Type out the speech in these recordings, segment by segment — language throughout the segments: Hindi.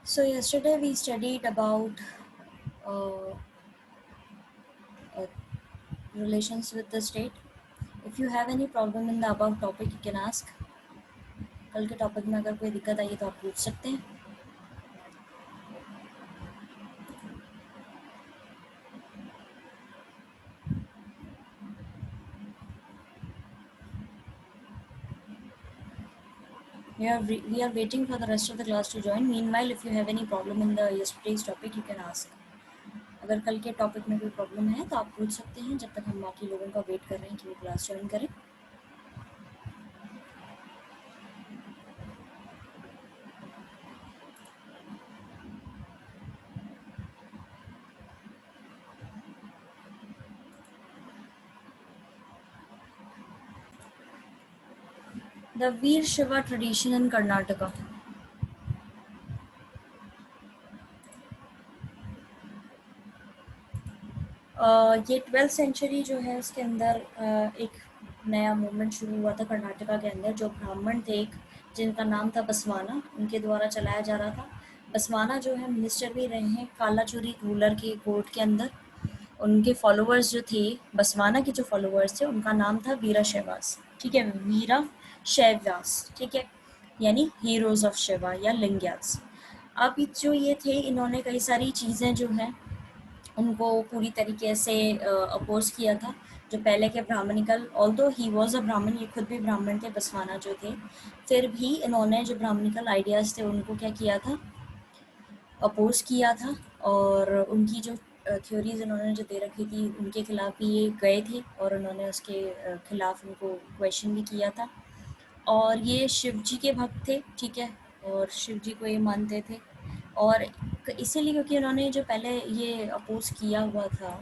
So yesterday we studied about uh, uh, relations with the state. If you have any problem in the above topic, you can ask. कल के टॉपिक में अगर कोई दिक्कत आई तो आप पूछ सकते हैं. We are waiting for the rest of the class to join. Meanwhile, if you have any problem in the yesterday's topic, you can ask. अगर कल के टॉपिक में कोई प्रॉब्लम है तो आप पूछ सकते हैं जब तक हम बाकी लोगों का वेट कर रहे हैं कि वो क्लास ज्वाइन करें. The Veer Shiva tradition in Karnataka. ये 12th सेंचुरी जो है उसके अंदर एक नया मूवमेंट शुरू हुआ था कर्नाटका के अंदर. जो ब्राह्मण थे एक जिनका नाम था बसवाना, उनके द्वारा चलाया जा रहा था. बसवाना जो है मिनिस्टर भी रहे हैं कालाचुरी रूलर के कोर्ट के अंदर. उनके फॉलोअर्स जो थे, बसवाना के जो फॉलोअर्स थे, उनका नाम था वीरा शैवास. ठीक है, वीरा शैवास. ठीक है, यानी हीरोज ऑफ शिवा या लिंग्यास. अब जो ये थे, इन्होंने कई सारी चीज़ें जो हैं उनको पूरी तरीके से अपोज किया था. जो पहले के Brahmanical, although he was a Brahmin, ये खुद भी ब्राह्मण थे बसवाना जो थे, फिर भी इन्होंने जो ब्राह्मणिकल आइडियाज़ थे उनको क्या किया था, अपोज किया था. और उनकी जो थ्योरीज इन्होंने जो दे रखी थी उनके खिलाफ भी ये गए थे और उन्होंने उसके खिलाफ उनको क्वेश्चन भी किया था. और ये शिव जी के भक्त थे. ठीक है, और शिव जी को ये मानते थे. और इसीलिए क्योंकि इन्होंने जो पहले ये अपोज किया हुआ था,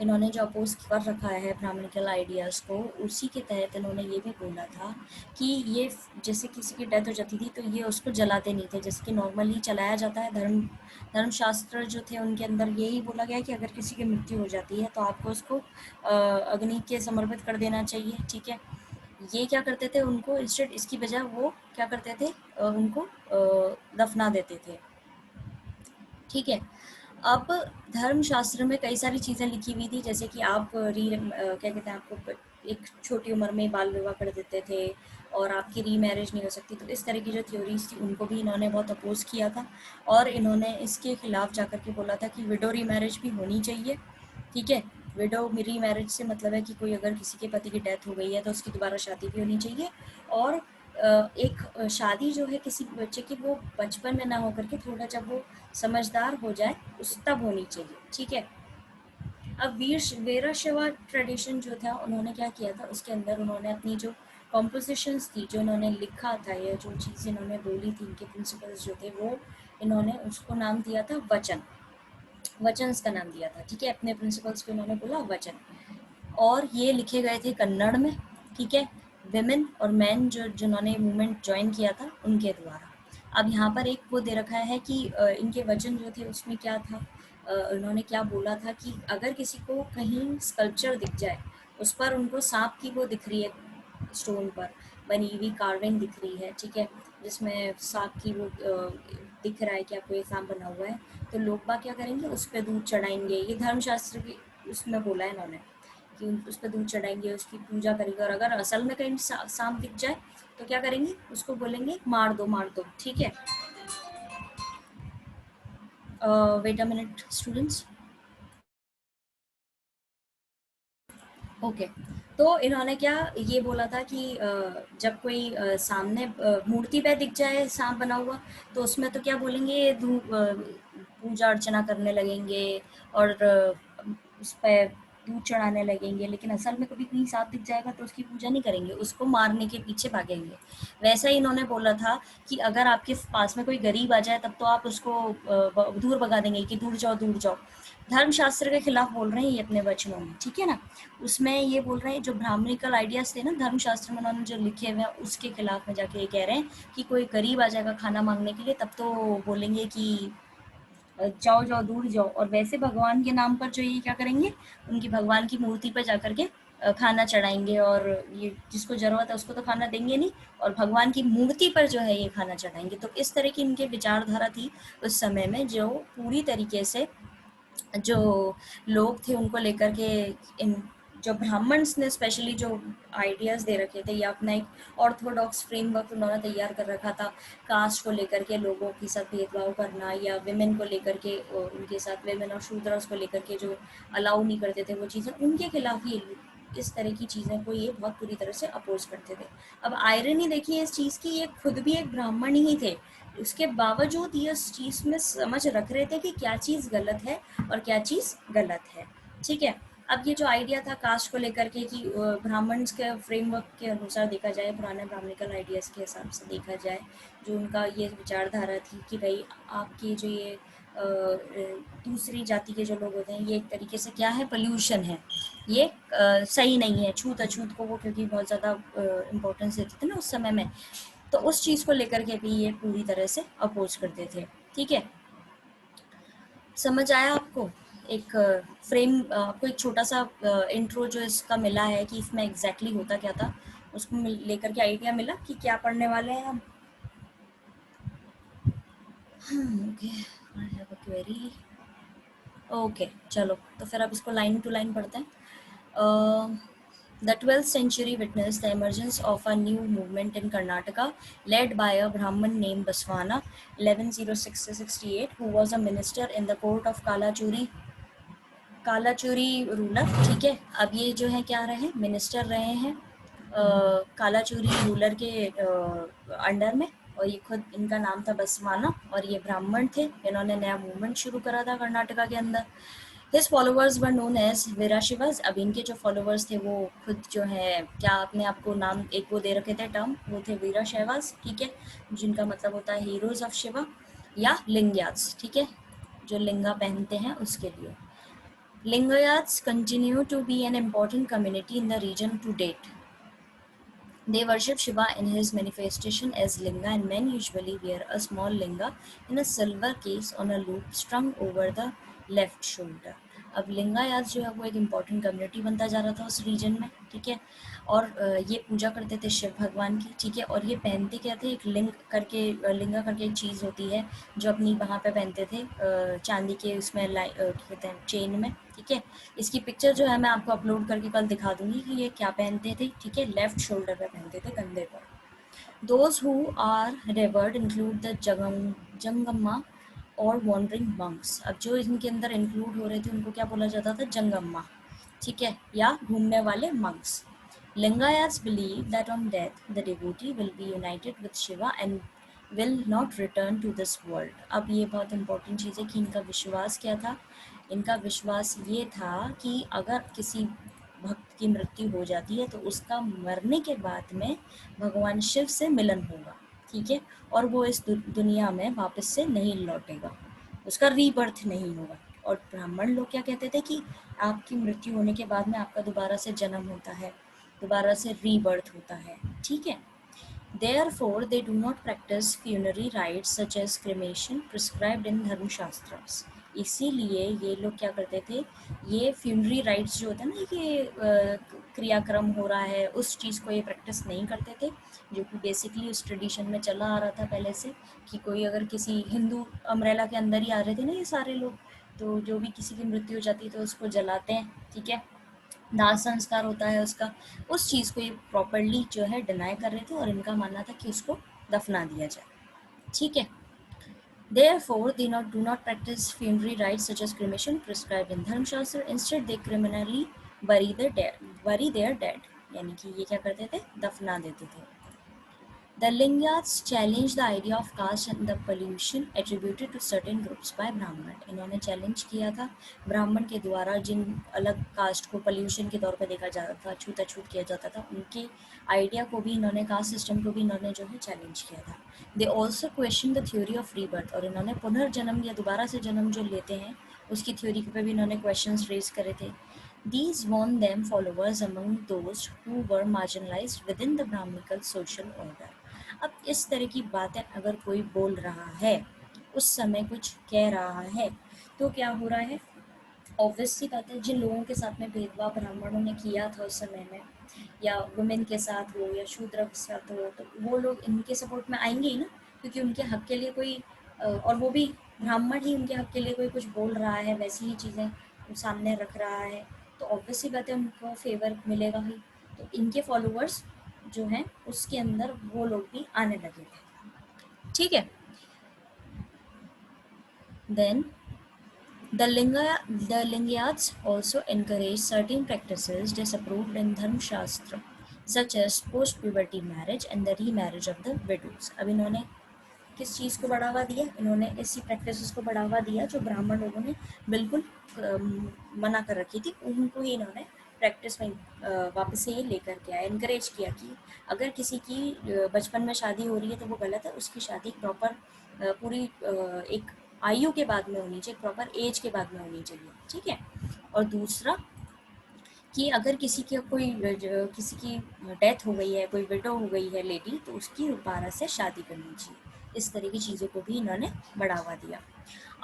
इन्होंने जो अपोज कर रखा है ब्राह्मणिकल आइडियाज़ को, उसी के तहत इन्होंने ये भी बोला था कि ये जैसे किसी की डेथ हो जाती थी तो ये उसको जलाते नहीं थे जैसे कि नॉर्मली चलाया जाता है. धर्मशास्त्र जो थे उनके अंदर यही बोला गया है कि अगर किसी की मृत्यु हो जाती है तो आपको उसको अग्नि के समर्पित कर देना चाहिए. ठीक है, ये क्या करते थे, उनको इंस्टेड इसकी बजाय वो क्या करते थे, उनको दफना देते थे. ठीक है, अब धर्मशास्त्र में कई सारी चीज़ें लिखी हुई थी, जैसे कि आप क्या कहते हैं, आपको एक छोटी उम्र में बाल विवाह कर देते थे और आपकी रीमैरिज नहीं हो सकती. तो इस तरह की जो थ्योरीज थी उनको भी इन्होंने बहुत अपोज किया था. और इन्होंने इसके खिलाफ जाकर के बोला था कि विडो रीमैरिज भी होनी चाहिए. ठीक है, विडो रीमैरिज से मतलब है कि कोई अगर किसी के पति की डेथ हो गई है तो उसकी दोबारा शादी भी होनी चाहिए. और एक शादी जो है किसी बच्चे की, वो बचपन में ना होकर के थोड़ा जब वो समझदार हो जाए उस तब होनी चाहिए. ठीक है, अब वीरा शिवा ट्रेडिशन जो था उन्होंने क्या किया था, उसके अंदर उन्होंने अपनी जो कॉम्पोजिशंस थी, जो उन्होंने लिखा था या जो चीज़ें इन्होंने बोली थी, इनके प्रिंसिपल्स जो थे, वो इन्होंने उसको नाम दिया था वचन. वचन्स का नाम दिया था. ठीक है, अपने प्रिंसिपल्स को इन्होंने बोला वचन. और ये लिखे गए थे कन्नड़ में. ठीक है, विमेन और मैन जो जिन्होंने मूवमेंट ज्वाइन किया था उनके द्वारा. अब यहाँ पर एक वो दे रखा है कि इनके वचन जो थे उसमें क्या था, उन्होंने क्या बोला था कि अगर किसी को कहीं स्कल्पचर दिख जाए, उस पर उनको सांप की वो दिख रही है, स्टोन पर बनी हुई कार्विंग दिख रही है. ठीक है, जिसमें सांप की वो दिख रहा है कि आपको ये सांप बना हुआ है, तो लोग बाग क्या करेंगे, उस पर दूध चढ़ाएंगे. ये धर्मशास्त्र की उसमें बोला है इन्होंने कि उस पर दूध चढ़ाएंगे, उसकी पूजा करेंगे. और अगर असल में कहीं सांप दिख जाए तो क्या करेंगे, उसको बोलेंगे मार दो मार दो. ठीक है, wait a minute students. Okay, तो इन्होंने क्या ये बोला था कि जब कोई सामने मूर्ति पे दिख जाए सांप बना हुआ, तो उसमें तो क्या बोलेंगे, पूजा अर्चना करने लगेंगे और उस पर दूध चढ़ाने लगेंगे. लेकिन असल में कभी कहीं सांप दिख जाएगा तो उसकी पूजा नहीं करेंगे, उसको मारने के पीछे भागेंगे. वैसा ही इन्होंने बोला था कि अगर आपके पास में कोई गरीब आ जाए तब तो आप उसको दूर भगा देंगे कि दूर जाओ दूर जाओ. धर्मशास्त्र के खिलाफ बोल रहे हैं ये अपने वचनों में. ठीक है ना, उसमें ये बोल रहे हैं जो ब्राह्मणिकल आइडियाज थे ना धर्मशास्त्र में उन्होंने जो लिखे हुए हैं, उसके खिलाफ में जाके ये कह रहे हैं कि कोई गरीब आ जाएगा खाना मांगने के लिए तब तो बोलेंगे कि जाओ जाओ दूर जाओ. और वैसे भगवान के नाम पर जो ये क्या करेंगे, उनकी भगवान की मूर्ति पर जाकर के खाना चढ़ाएंगे, और ये जिसको ज़रूरत है उसको तो खाना देंगे नहीं, और भगवान की मूर्ति पर जो है ये खाना चढ़ाएंगे। तो इस तरह की इनके विचारधारा थी उस समय में, जो पूरी तरीके से जो लोग थे उनको लेकर के, इन जो ब्राह्मण्स ने स्पेशली जो आइडियाज़ दे रखे थे, या अपना एक ऑर्थोडॉक्स फ्रेमवर्क उन्होंने तैयार कर रखा था कास्ट को लेकर के, लोगों के साथ भेदभाव करना, या विमेन को लेकर के, उनके साथ विमेन और शूद्रस को लेकर के जो अलाउ नहीं करते थे वो चीज़ें, उनके खिलाफ ये इस तरह की चीज़ें को ये बहुत पूरी तरह से अपोज करते थे। अब आयरनी देखिए इस चीज़ की, ये खुद भी एक ब्राह्मण ही थे, उसके बावजूद ये इस चीज़ में समझ रख रहे थे कि क्या चीज़ गलत है और क्या चीज़ गलत है। ठीक है। अब ये जो आइडिया था कास्ट को लेकर के कि ब्राह्मण्स के फ्रेमवर्क के अनुसार देखा जाए, पुराने ब्राह्मणिकल आइडियाज़ के हिसाब से देखा जाए, जो उनका ये विचारधारा थी कि भाई आपके जो ये दूसरी जाति के जो लोग होते हैं, ये एक तरीके से क्या है, पोल्यूशन है, ये सही नहीं है। छूत अछूत को वो क्योंकि बहुत ज़्यादा इम्पोर्टेंस देते थे ना उस समय में, तो उस चीज़ को लेकर के भी ये पूरी तरह से अपोज करते थे। ठीक है, समझ आया आपको? एक फ्रेम, आपको एक छोटा सा इंट्रो जो इसका मिला है कि इसमें एग्जैक्टली होता क्या था, उसको लेकर के आइडिया मिला कि क्या पढ़ने वाले हैं हम। Okay, I have a query. Okay, चलो तो फिर अब इसको लाइन टू लाइन पढ़ते हैं। The 12th century witnessed the emergence of a new movement in Karnataka, led by a Brahmin named Baswana, 1106 to 68, who was a minister in the court of Kalachuri ruler. ठीक है, अब ये जो है क्या रहे, मिनिस्टर रहे हैं कालाचूरी रूलर के अंडर में, और ये खुद इनका नाम था बसवाना, और ये ब्राह्मण थे। इन्होंने नया मूवमेंट शुरू करा था कर्नाटका के अंदर। His followers were known as Virashaivas. अब इनके जो फॉलोअर्स थे वो खुद जो है क्या अपने आप को नाम एक वो दे रखे थे टर्म, वो थे वीराशैवास। ठीक है, जिनका मतलब होता है हीरोज ऑफ शिवा या लिंगयात्स। ठीक है, जो लिंगा पहनते हैं उसके लिए। Lingayats continue to be an important community in the region to date. They worship Shiva in his manifestation as Linga, and men usually wear a small Linga in a silver case on a loop strung over the left shoulder. अब लिंगायत जो है वो एक इम्पॉर्टेंट कम्युनिटी बनता जा रहा था उस रीजन में। ठीक है, और ये पूजा करते थे शिव भगवान की। ठीक है, और ये पहनते क्या थे, एक लिंग करके, लिंगा करके एक चीज़ होती है जो अपनी वहाँ पे पहनते थे चांदी के उसमें कहते हैं चेन में। ठीक है, इसकी पिक्चर जो है मैं आपको अपलोड करके कल दिखा दूंगी कि ये क्या पहनते थे। ठीक है, लेफ्ट शोल्डर पे पहनते थे, कंधे पर। Those who are revered include the Jangamma और वॉन्डरिंग मंक्स। अब जो इनके अंदर इंक्लूड हो रहे थे उनको क्या बोला जाता था, जंगम्मा। ठीक है, या घूमने वाले monks. Lingayats believe that on death, the devotee will be united with Shiva and will not return to this world. अब ये बहुत इंपॉर्टेंट चीज़ है कि इनका विश्वास क्या था। इनका विश्वास ये था कि अगर किसी भक्त की मृत्यु हो जाती है तो उसका मरने के बाद में भगवान शिव से मिलन होगा। ठीक है, और वो इस दुनिया में वापस से नहीं लौटेगा, उसका रीबर्थ नहीं होगा। और ब्राह्मण लोग क्या कहते थे कि आपकी मृत्यु होने के बाद में आपका दोबारा से जन्म होता है, दोबारा से रीबर्थ होता है। ठीक है, Therefore, they do not practice funerary rites such as cremation prescribed in धर्मशास्त्रस। इसीलिए ये लोग क्या करते थे, ये फ्यूनरी राइट्स जो होते हैं ना, ये क्रियाक्रम हो रहा है, उस चीज़ को ये प्रैक्टिस नहीं करते थे, जो कि बेसिकली उस ट्रेडिशन में चला आ रहा था पहले से, कि कोई अगर किसी हिंदू अम्ब्रेला के अंदर ही आ रहे थे ना ये सारे लोग, तो जो भी किसी की मृत्यु हो जाती है तो उसको जलाते हैं। ठीक है, दाह संस्कार होता है उसका, उस चीज़ को ये प्रॉपरली जो है डिनाई कर रहे थे, और इनका मानना था कि उसको दफना दिया जाए। ठीक है, Therefore, they do not practice funerary rites such as cremation prescribed in धर्मशास्त्र. Instead, they criminally bury their dead. यानी कि ये क्या करते थे, दफना देते थे। The Lingayats challenged the idea of caste and the pollution attributed to certain groups by Brahman. इन्होंने चैलेंज किया था ब्राह्मण के द्वारा जिन अलग कास्ट को पोल्यूशन के तौर पे देखा जाता था, छूताछूत किया जाता था, उनके आइडिया को भी इन्होंने, कास्ट सिस्टम को भी इन्होंने जो है चैलेंज किया था। They also question the theory of rebirth, और इन्होंने पुनर्जन्म या दोबारा से जन्म जो लेते हैं उसकी थ्योरी पे भी इन्होंने क्वेश्चंस रेज करे थे। These won them followers among those who were marginalized within the Brahminical social order. अब इस तरह की बातें अगर कोई बोल रहा है, उस समय कुछ कह रहा है, तो क्या हो रहा है, ऑब्वियस सी बात है, जिन लोगों के साथ में भेदभाव ब्राह्मणों ने किया था उस समय में, या वुमेन के साथ हो या शूद्र के साथ हो, तो वो लोग इनके सपोर्ट में आएंगे ही ना, क्योंकि उनके हक के लिए कोई और वो भी ब्राह्मण ही उनके हक के लिए कोई कुछ बोल रहा है, वैसी ही चीज़ें सामने रख रहा है, तो ऑब्वियस सी बात है उनको फेवर मिलेगा ही। तो इनके फॉलोअर्स जो हैं उसके अंदर वो लोग भी आने लगे थे, ठीक है। Then the Lingayats also encourage certain practices disapproved in Dharma Shastra, such as post-puberty marriage and the remarriage of the widows. अब इन्होंने किस चीज़ को बढ़ावा दिया? इन्होंने ऐसी प्रैक्टिसेस को बढ़ावा दिया जो ब्राह्मण लोगों ने बिल्कुल मना कर रखी थी, उनको ही इन्होंने प्रैक्टिस में वापस से ये लेकर के आया, इनकरेज किया कि अगर किसी की बचपन में शादी हो रही है तो वो गलत है, उसकी शादी प्रॉपर पूरी एक आयु के बाद में होनी चाहिए, प्रॉपर एज के बाद में होनी चाहिए, ठीक है। और दूसरा कि अगर किसी की कोई किसी की डेथ हो गई है, कोई विडो हो गई है लेडी, तो उसकी दोबारा से शादी करनी चाहिए। इस तरह की चीज़ों को भी इन्होंने बढ़ावा दिया।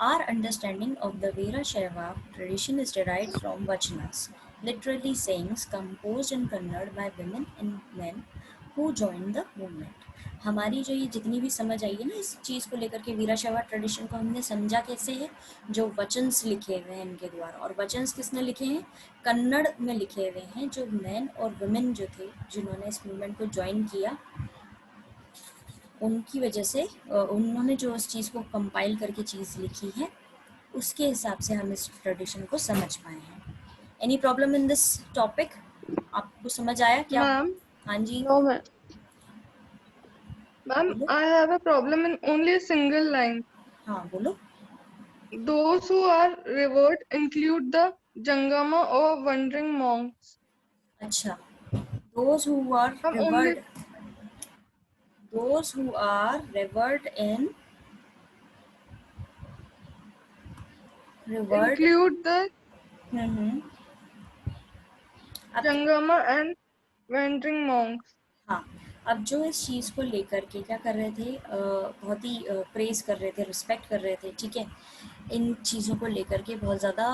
Our understanding of the Veerashaiva tradition is derived from Vachanas, literally sayings composed in Kannada by women and men who joined the movement. हमारी जो ये जितनी भी समझ आई है ना इस चीज़ को लेकर के, वीराशैवा ट्रेडिशन को हमने समझा कैसे है, जो वचन्स लिखे हुए हैं इनके द्वारा। और वचन्स किसने लिखे हैं? कन्नड़ में लिखे हुए हैं, जो मैन और वुमेन जो थे जिन्होंने इस मूवमेंट को ज्वाइन किया, उनकी वजह से उन्होंने जो उस चीज़ को कंपाइल करके चीज़ लिखी है, उसके हिसाब से हम इस ट्रेडिशन को समझ पाए हैं। Any problem in this topic? आपको समझ आया क्या? Ma'am, हाँ जी no, ma'am. Ma'am, बोलो। I have a problem in only a single line. हाँ बोलो। Those who are revered include the Jangama or wandering monks. अच्छा, those who are Ma'am, only revered, those who are revered in, revered, include the हम्म, अब Jangama and wandering monks. हाँ, अब जो इस चीज़ को लेकर के क्या कर रहे थे, बहुत ही प्रेज कर रहे थे, रिस्पेक्ट कर रहे थे, ठीक है। इन चीज़ों को लेकर के बहुत ज़्यादा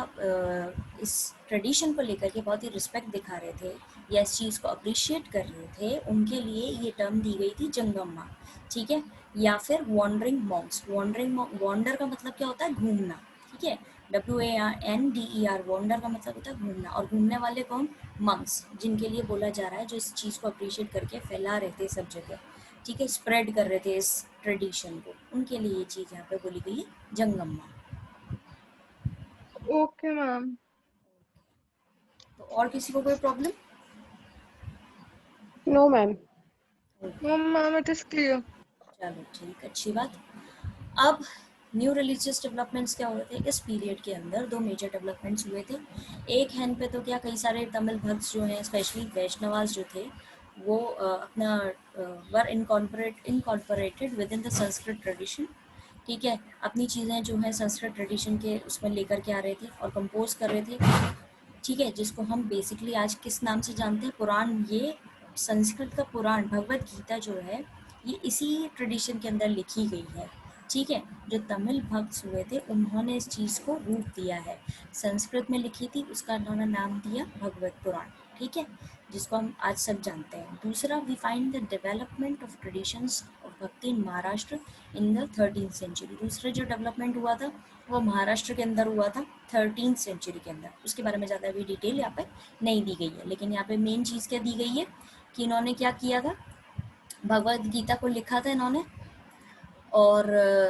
इस ट्रेडिशन को लेकर के बहुत ही रिस्पेक्ट दिखा रहे थे या इस चीज़ को अप्रिशिएट कर रहे थे, उनके लिए ये टर्म दी गई थी जंगम्मा, ठीक है। या फिर वॉन्डरिंग मॉन्क्स। वॉन्डर का मतलब क्या होता है? घूमना, ठीक है। WANDER, वॉन्डर का मतलब होता है घूमना, और घूमने वाले कौन? मंक्स, जिनके लिए बोला जा रहा है, जो इस चीज़ को अप्रिशिएट करके फैला रहे थे सब जगह, ठीक है, स्प्रेड कर रहे थे इस ट्रेडिशन को, उनके लिए ये चीज़ यहाँ पे बोली गई है जंगम्मा। Okay, ma'am. तो और किसी को कोई problem? No, ma'am. No, ma'am, it is clear. चलो ठीक, अच्छी बात। अब न्यू रिलीजियस डेवलपमेंट्स क्या हुए थे इस पीरियड के अंदर? दो मेजर डेवलपमेंट्स हुए थे। एक हैंड पे तो क्या, कई सारे तमिल भक्त जो हैं, स्पेशली वैष्णवास जो थे, वो अपना were incorporated with in the Sanskrit tradition, ठीक है। अपनी चीज़ें जो हैं संस्कृत ट्रेडिशन के उसमें लेकर के आ रहे थे और कंपोज कर रहे थे, ठीक है, जिसको हम बेसिकली आज किस नाम से जानते हैं? पुराण। ये संस्कृत का पुराण भगवत गीता जो है, ये इसी ट्रेडिशन के अंदर लिखी गई है, ठीक है। जो तमिल भक्त हुए थे उन्होंने इस चीज़ को रूप दिया है, संस्कृत में लिखी थी, उसका उन्होंने नाम दिया भगवत पुराण, ठीक है, जिसको हम आज सब जानते हैं। दूसरा, we find the development of traditions of bhakti in Maharashtra in the 13th century. दूसरा जो डेवलपमेंट हुआ था वो महाराष्ट्र के अंदर हुआ था 13th सेंचुरी के अंदर। उसके बारे में ज़्यादा अभी डिटेल यहाँ पे नहीं दी गई है, लेकिन यहाँ पे मेन चीज़ क्या दी गई है कि इन्होंने क्या किया था, भगवद गीता को लिखा था इन्होंने, और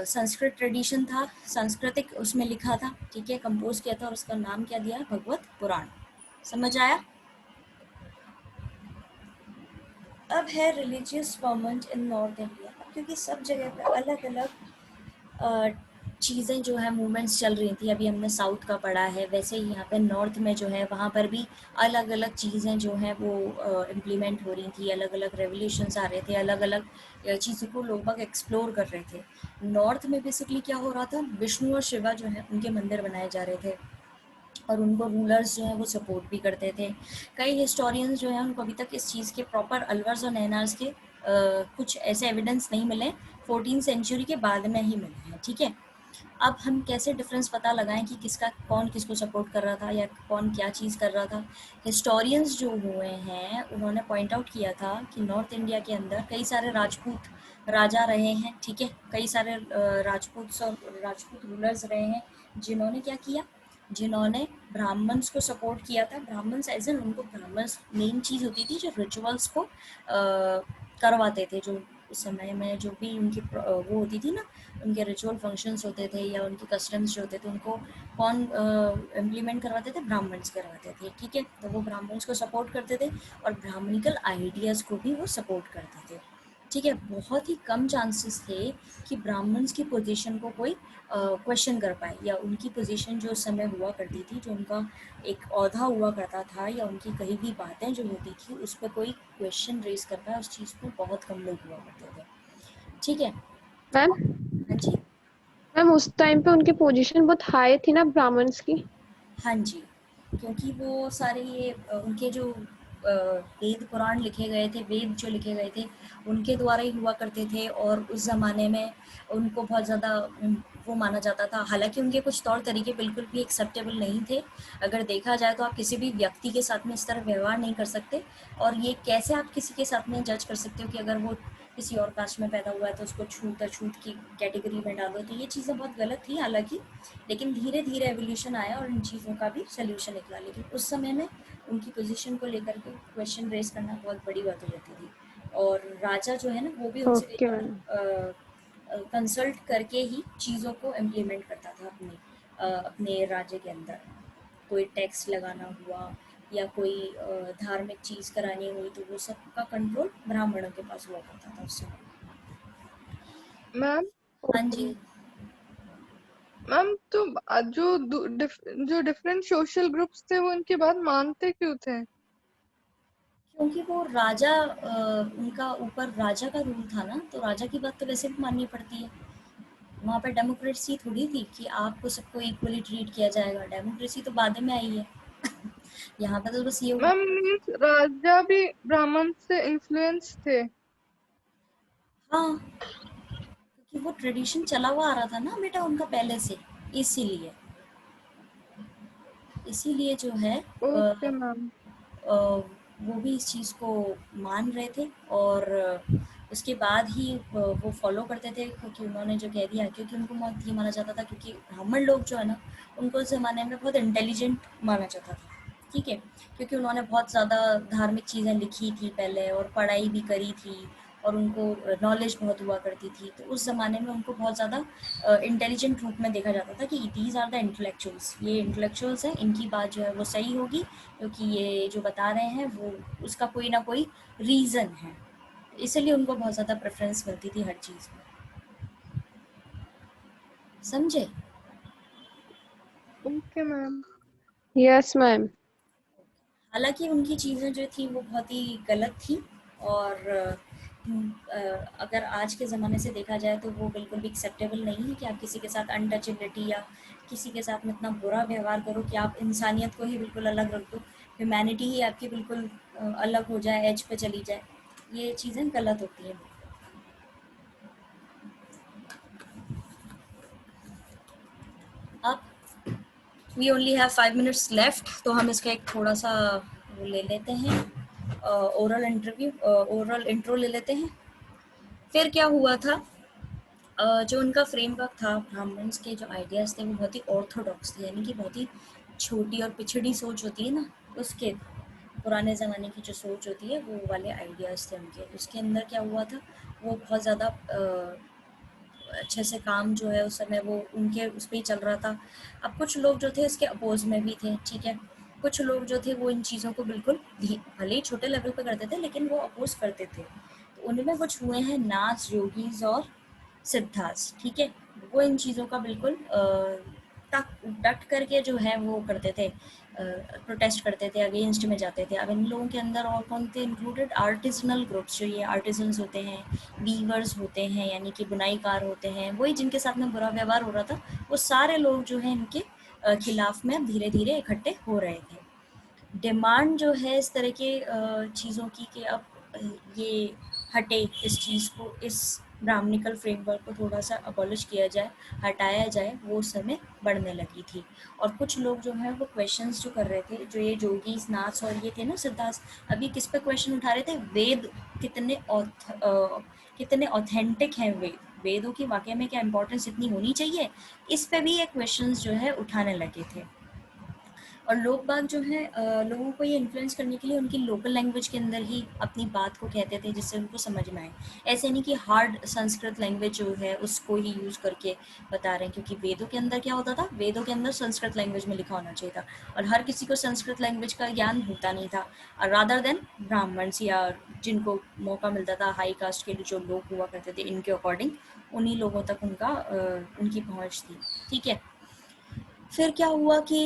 संस्कृत ट्रेडिशन था, सांस्कृतिक उसमें लिखा था, ठीक है, कंपोज किया था, और उसका नाम क्या दिया? भगवत पुराण। समझ आया? अब है religious movement in north India. क्योंकि सब जगह पे अलग अलग चीज़ें जो है मूवमेंट्स चल रही थी, अभी हमने साउथ का पढ़ा है, वैसे ही यहाँ पे नॉर्थ में जो है वहाँ पर भी अलग अलग चीज़ें जो हैं वो इम्प्लीमेंट हो रही थी, अलग अलग रेवोल्यूशंस आ रहे थे, अलग अलग चीज़ों को लोग बाग एक्सप्लोर कर रहे थे। नॉर्थ में बेसिकली क्या हो रहा था, विष्णु और शिवा जो है उनके मंदिर बनाए जा रहे थे, और उनको रूलर्स जो हैं वो सपोर्ट भी करते थे। कई हिस्टोरियंस जो हैं उनको अभी तक इस चीज़ के प्रॉपर अलवर्स और नैनार्स के कुछ ऐसे एविडेंस नहीं मिले, 14th सेंचुरी के बाद में ही मिले हैं, ठीक है। अब हम कैसे डिफरेंस पता लगाएं कि किसका कौन किसको सपोर्ट कर रहा था या कौन क्या चीज़ कर रहा था। हिस्टोरियंस जो हुए हैं उन्होंने पॉइंट आउट किया था कि नॉर्थ इंडिया के अंदर कई सारे राजपूत राजा रहे हैं, ठीक है, कई सारे राजपूत रूलर्स रहे हैं जिन्होंने क्या किया, जिन्होंने ब्राह्मण्स को सपोर्ट किया था। ब्राह्मण्स एज एन उनको ब्राह्मण्स मेन चीज़ होती थी जो रिचुअल्स को करवाते थे, जो उस समय में जो भी उनकी वो होती थी ना, उनके रिचुअल फंक्शंस होते थे या उनके कस्टम्स जो होते थे उनको कौन इम्प्लीमेंट करवाते थे, ब्राह्मण्स करवाते थे, ठीक है। तो वो ब्राह्मण्स को सपोर्ट करते थे और ब्राह्मणिकल आइडियाज़ को भी वो सपोर्ट करते थे, ठीक है। बहुत ही कम चांसेस थे कि ब्राह्मण्स की पोजीशन को कोई क्वेश्चन कर पाए, या उनकी पोजीशन जो उस समय हुआ करती थी, जो उनका एक औहदा हुआ करता था या उनकी कहीं भी बातें जो होती थी उस पर कोई क्वेश्चन रेज कर पाए, उस चीज़ को बहुत कम लोग हुआ करते थे, ठीक है। मैम हाँ जी। मैम उस टाइम पे उनकी पोजीशन बहुत हाई थी ना ब्राह्मण्स की। हाँ जी, क्योंकि वो सारे ये उनके जो वेद पुराण लिखे गए थे, वेद जो लिखे गए थे उनके द्वारा ही हुआ करते थे, और उस ज़माने में उनको बहुत ज़्यादा वो माना जाता था। हालांकि उनके कुछ तौर तरीके बिल्कुल भी एक्सेप्टेबल नहीं थे। अगर देखा जाए तो आप किसी भी व्यक्ति के साथ में इस तरह व्यवहार नहीं कर सकते, और ये कैसे आप किसी के साथ में जज कर सकते हो कि अगर वो किसी और कास्ट में पैदा हुआ है तो उसको छूत अछूत की कैटेगरी में डालो, तो ये चीज़ें बहुत गलत थी हालांकि। लेकिन धीरे धीरे एवोल्यूशन आया और इन चीज़ों का भी सल्यूशन निकला, लेकिन उस समय में उनकी पोजीशन को लेकर के क्वेश्चन रेज करना बहुत बड़ी बात हो जाती थी। और राजा जो है ना वो भी उनसे एक ओके मैम। बार कंसल्ट करके ही चीज़ों को इम्प्लीमेंट करता था अपने राज्य के अंदर। कोई टैक्स लगाना हुआ या कोई धार्मिक चीज़ करानी हुई तो वो सब का कंट्रोल ब्राह्मणों के पास हुआ करता था उस समय। मैम हाँ जी। मैम तो जो डिफरेंट सोशल ग्रुप्स थे वो उनकी बात मानते क्यों थे? क्योंकि वो राजा उनका ऊपर राजा का रूल था ना, तो राजा की बात तो वैसे भी माननी पड़ती है। वहाँ पे डेमोक्रेसी थोड़ी थी कि आपको सबको इक्वली ट्रीट किया जाएगा, डेमोक्रेसी तो बाद में आई है। यहाँ पे तो बस ये हुआ। मैम मीन्स राजा भी ब्राह्मण से इन्फ्लुएंस थे। हाँ, क्योंकि वो ट्रेडिशन चला हुआ आ रहा था ना बेटा उनका पहले से, इसीलिए इसीलिए जो है ओके मैम। अ, वो भी इस चीज़ को मान रहे थे, और उसके बाद ही वो फॉलो करते थे, क्योंकि उन्होंने जो कह दिया, क्योंकि उनको बहुत ये माना जाता था, क्योंकि ब्राह्मण लोग जो है ना उनको उस ज़माने में बहुत इंटेलिजेंट माना जाता था, ठीक है, क्योंकि उन्होंने बहुत ज़्यादा धार्मिक चीज़ें लिखी थी पहले और पढ़ाई भी करी थी, और उनको नॉलेज बहुत हुआ करती थी, तो उस ज़माने में उनको बहुत ज़्यादा इंटेलिजेंट रूप में देखा जाता था कि दीज आर द इंटेलेक्चुअल्स, ये इंटेलेक्चुअल्स हैं, इनकी बात जो है वो सही होगी, क्योंकि ये जो बता रहे हैं वो उसका कोई ना कोई रीज़न है। इसलिए उनको बहुत ज़्यादा प्रेफरेंस मिलती थी हर चीज़ में, समझे। Okay ma'am. Yes ma'am. हालांकि उनकी चीज़ें जो थी वो बहुत ही गलत थी, और अगर आज के ज़माने से देखा जाए तो वो बिल्कुल भी एक्सेप्टेबल नहीं है कि आप किसी के साथ अनटचेबिलिटी या किसी के साथ में इतना बुरा व्यवहार करो कि आप इंसानियत को ही बिल्कुल अलग रख दो, ह्यूमैनिटी ही आपकी बिल्कुल अलग हो जाए, एज पे चली जाए, ये चीज़ें गलत होती हैं। अब we only have 5 minutes left, तो हम इसका एक थोड़ा सा वो ले लेते हैं, ओरल इंट्रो ले लेते हैं। फिर क्या हुआ था, जो उनका फ्रेमवर्क था, ब्राह्मण्स के जो आइडियाज़ थे वो बहुत ही ऑर्थोडॉक्स थे, यानी कि बहुत ही छोटी और पिछड़ी सोच होती है ना, उसके पुराने ज़माने की जो सोच होती है वो वाले आइडियाज़ थे उनके। उसके अंदर क्या हुआ था, वो बहुत ज़्यादा अच्छे से काम जो है उस समय वो उनके उस पर ही चल रहा था। अब कुछ लोग जो थे इसके अपोज में भी थे, ठीक है, कुछ लोग जो थे वो इन चीज़ों को बिल्कुल भले ही छोटे लेवल पर करते थे लेकिन वो अपोज करते थे। तो उनमें कुछ हुए हैं नाथ योगीज और सिद्धार्थ, ठीक है, वो इन चीज़ों का बिल्कुल तक डट करके जो है वो करते थे, प्रोटेस्ट करते थे, अगेंस्ट में जाते थे। अब इन लोगों के अंदर और कौन थे इंक्लूडेड, आर्टिजनल ग्रुप्स, जो ये आर्टिजन्स होते हैं, वीवर्स होते हैं, यानी कि बुनाईकार होते हैं, वही जिनके साथ में बुरा व्यवहार हो रहा था, वो सारे लोग जो हैं इनके खिलाफ में अब धीरे धीरे इकट्ठे हो रहे थे। डिमांड जो है इस तरह के चीज़ों की कि अब ये हटे इस चीज़ को, इस ब्राह्मणिकल फ्रेमवर्क को थोड़ा सा अबॉलिश किया जाए, हटाया जाए, वो उस समय बढ़ने लगी थी। और कुछ लोग जो है वो क्वेश्चंस जो कर रहे थे, जो ये जोगी नाथ और ये थे ना सिद्धार्थ, अभी किस पे क्वेश्चन उठा रहे थे, वेद कितने ऑथेंटिक हैं वेद, वेदों की वाकई में क्या इंपॉर्टेंस इतनी होनी चाहिए, इस पे भी ये क्वेश्चंस जो है उठाने लगे थे। और लोग बाग जो है लोगों को ये इन्फ्लुएंस करने के लिए उनकी लोकल लैंग्वेज के अंदर ही अपनी बात को कहते थे, जिससे उनको समझ में आए। ऐसे नहीं कि हार्ड संस्कृत लैंग्वेज जो है उसको ही यूज़ करके बता रहे हैं, क्योंकि वेदों के अंदर क्या होता था, वेदों के अंदर संस्कृत लैंग्वेज में लिखा होना चाहिए था, और हर किसी को संस्कृत लैंग्वेज का ज्ञान होता नहीं था, और रादर देन ब्राह्मण्स या जिनको मौका मिलता था, हाई कास्ट के जो लोग हुआ करते थे, इनके अकॉर्डिंग उन्हीं लोगों तक उनकी पहुँच थी। ठीक है। फिर क्या हुआ कि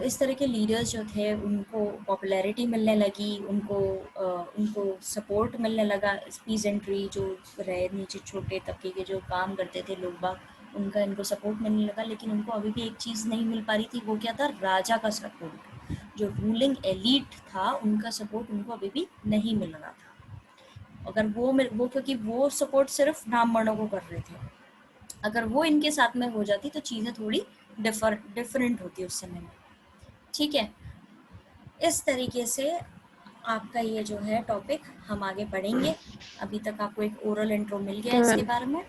इस तरह के लीडर्स जो थे उनको पॉपुलैरिटी मिलने लगी, उनको सपोर्ट मिलने लगा, पीजेंट्री जो रहे नीचे छोटे तबके के जो काम करते थे लोग बाग, उनका इनको सपोर्ट मिलने लगा। लेकिन उनको अभी भी एक चीज़ नहीं मिल पा रही थी, वो क्या था, राजा का सपोर्ट। जो रूलिंग एलीट था उनका सपोर्ट उनको अभी भी नहीं मिल रहा था। अगर वो क्योंकि वो सपोर्ट सिर्फ ब्राह्मणों को कर रहे थे, अगर वो इनके साथ में हो जाती तो चीज़ें थोड़ी डिफरेंट होती उस समय में। ठीक है। इस तरीके से आपका ये जो है टॉपिक हम आगे पढ़ेंगे। अभी तक आपको एक ओरल इंट्रो मिल गया Okay, इसके ma'am. बारे में।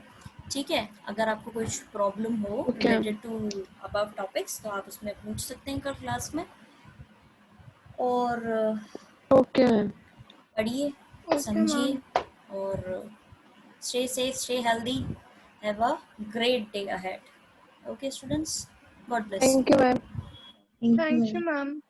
ठीक है। अगर आपको कुछ प्रॉब्लम हो Okay. Related to above topics तो आप उसमें पूछ सकते हैं कल क्लास में। और Okay, ma'am. पढ़िए, ओके समझिए, मैम। और stay safe, stay healthy, have a great day ahead. Okay students, God bless Thank you, you. ma'am. Thank thank you. You ma'am.